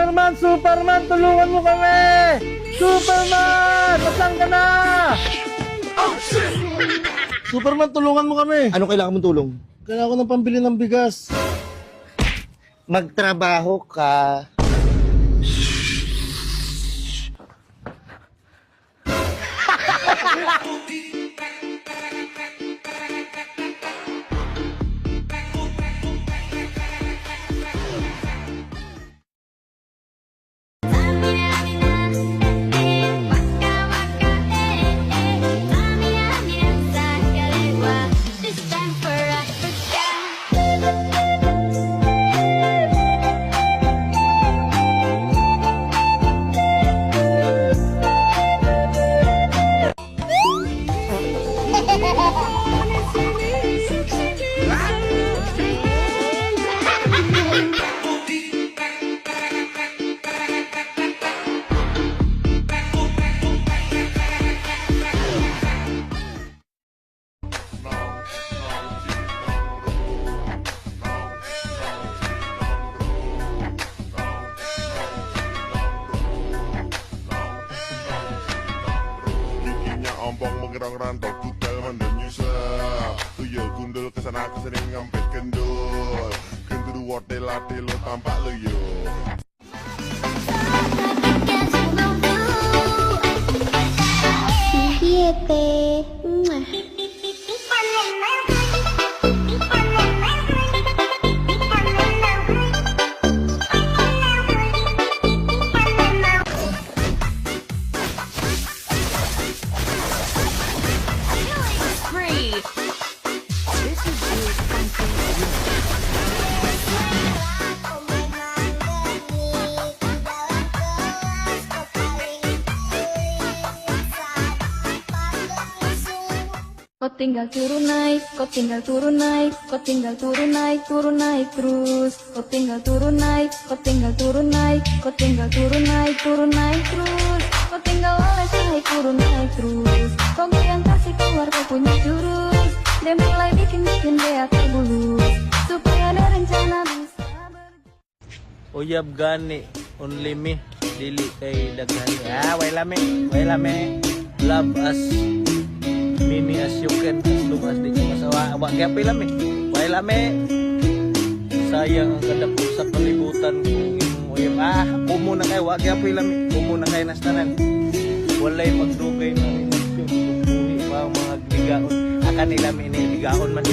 Superman! Superman! Tulungan mo kami! Superman! Nasaan ka na? Superman, tulungan mo kami! Ano kailangan mong tulong? Kailangan ko ng pambili ng bigas. Magtrabaho ka. Ompong menggerang rantau kutel menyusah. Tuyo gundul kesana kesini ngampet kendul. Kendur wortel latih lo tampak lo yo. Siete. Kau tinggal turun naik, kau tinggal turun naik, kau tinggal turun naik terus. Kau tinggal turun naik, kau tinggal turun naik, kau tinggal turun naik terus. Kau tinggal oles naik turun naik terus. Kau yang kasih keluar kau punya jurus. Dia mulai bikin dia terbulus supaya ada rencana bisa Uyab gani, only me, dili kay daghani. Way lame, love us, mini as you can, as long as di ko masawa. Wa gyapay lame, way lame. Sayang ang kadako sa kalibutan kung imong uyab. Kumo na kay, wa gyapay lame, kumo na kay nastanan. Walay magdugay na relasyon, kung buhi pa ang mga ligaon. Akan nila may ligaon man.